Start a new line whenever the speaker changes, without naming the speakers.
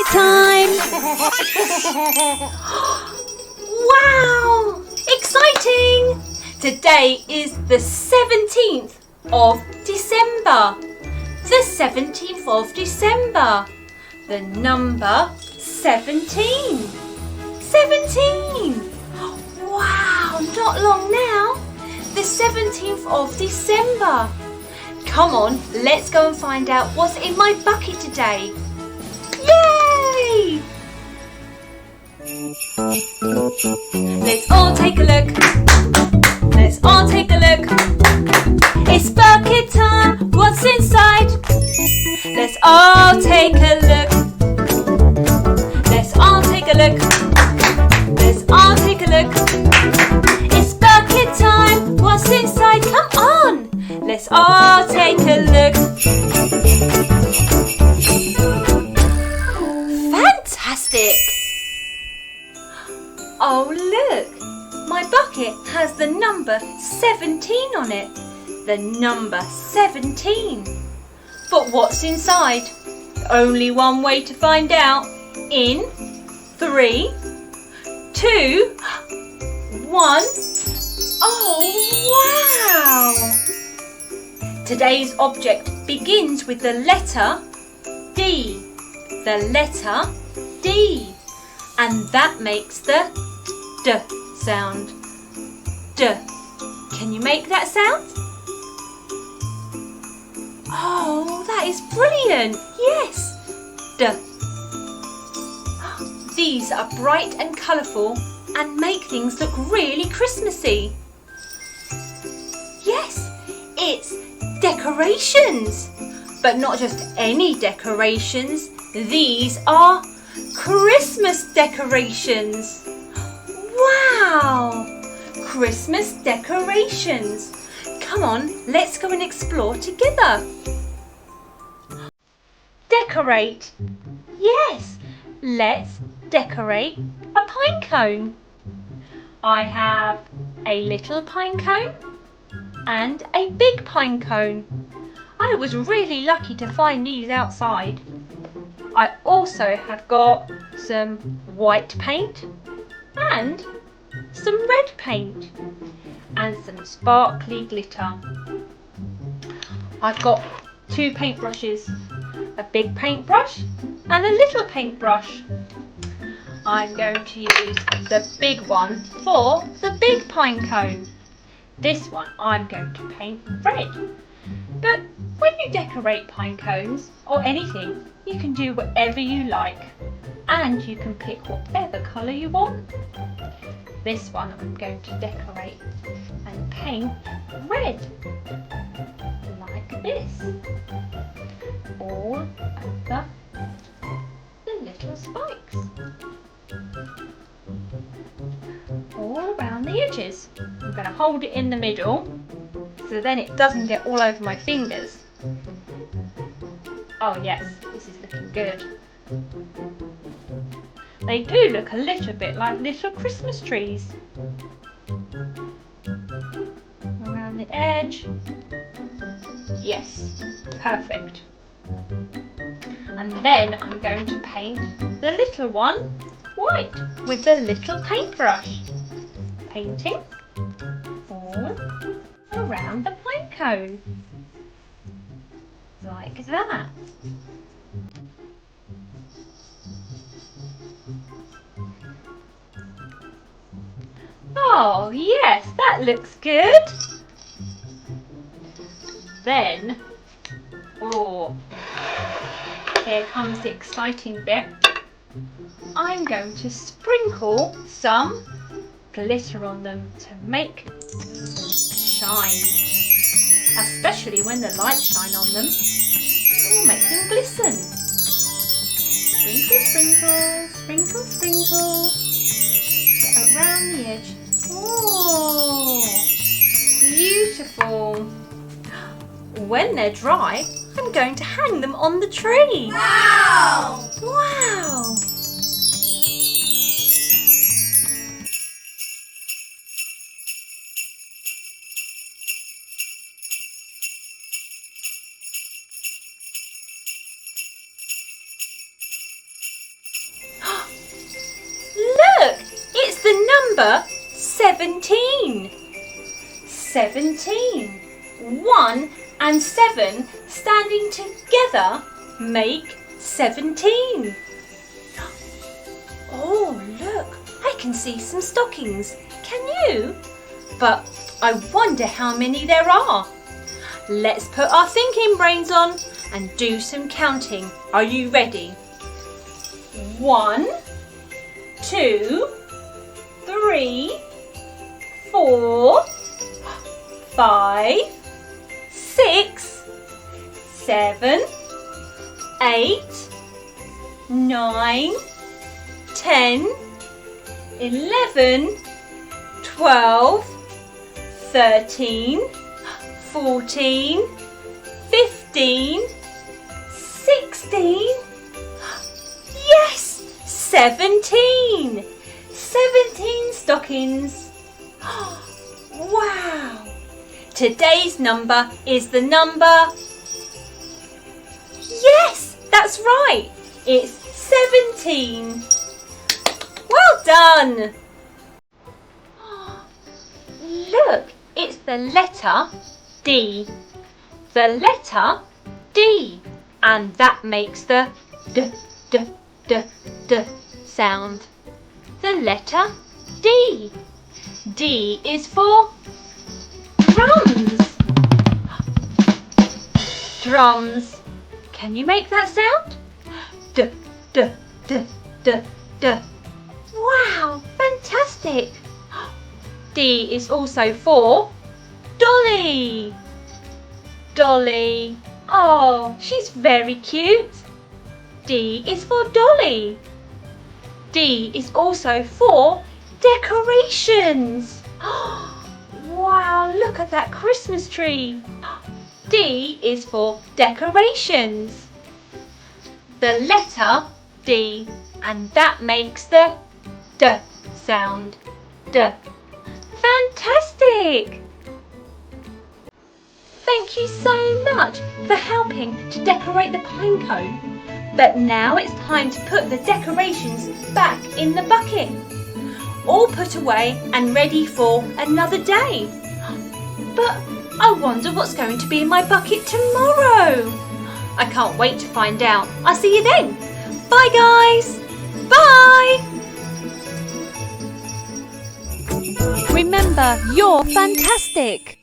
bucket time! Wow! Exciting! Today is the 17th of December. The 17th of December. The number 17. 17! Wow, not long now. The 17th of December. Come on, let's go and find out what's in my bucket today. Yay! Let's all take a look. Let's all take a look. It's bucket time. What's inside? Let's all take a look. Let's all take a look. Let's all take a look. It's bucket time. What's inside? Come on. Let's all take a look. Fantastic. Oh look, my bucket has the number 17 on it. The number 17. But what's inside? Only one way to find out. In 3, 2, 1. Oh wow! Today's object begins with the letter D. The letter D. And that makes the D sound. D. Can you make that sound? Oh, that is brilliant. Yes. D. These are bright and colourful and make things look really Christmassy. Yes, it's decorations. But not just any decorations. These are Christmas decorations. Wow! Christmas decorations. Come on, let's go and explore together. Decorate. Yes, let's decorate a pine cone. I have a little pine cone and a big pine cone. I was really lucky to find these outside. I also have got some white paint and some red paint and some sparkly glitter. I've got 2 paintbrushes, a big paintbrush and a little paintbrush. I'm going to use the big one for the big pine cone. This one I'm going to paint red. But when you decorate pine cones or anything, you can do whatever you like and you can pick whatever colour you want. This one I'm going to decorate and paint red, like this, all over the little spikes, all around the edges. I'm going to hold it in the middle so then it doesn't get all over my fingers. Oh yes, this is looking good. They do look a little bit like little Christmas trees. Around the edge. Yes, perfect. And then I'm going to paint the little one white with the little paintbrush. Painting all around the pine cone. Like that. Oh yes, that looks good. Then, here comes the exciting bit. I'm going to sprinkle some glitter on them to make shine. Especially when the lights shine on them, it will make them glisten. Sprinkle, sprinkle, sprinkle, sprinkle. Get around the edge. Oh, beautiful. When they're dry, I'm going to hang them on the tree. Wow! Wow! number 17. 17. 1 and 7 standing together make 17. Oh, look, I can see some stockings. Can you? But I wonder how many there are. Let's put our thinking brains on and do some counting. Are you ready? 1, 2, 3, 4, 5, 6, 7, 8, 9, 10, 11, 12, 13, 14, 15, 16, yes, 17. 17 stockings. Wow. Today's number is the number... Yes, that's right. It's 17. Well done. Look, it's the letter D. The letter D. And that makes the D, D, D, D sound. The letter D. D is for drums. Drums. Can you make that sound? D, D, D, D, D. Wow, fantastic. D is also for Dolly. Dolly. Oh, she's very cute. D is for Dolly. D is also for decorations. Wow, look at that Christmas tree. D is for decorations. The letter D, and that makes the D sound. D. Fantastic! Thank you so much for helping to decorate the pine cone. But now it's time to put the decorations back in the bucket. All put away and ready for another day. But I wonder what's going to be in my bucket tomorrow. I can't wait to find out. I'll see you then. Bye guys. Bye.
Remember, you're fantastic.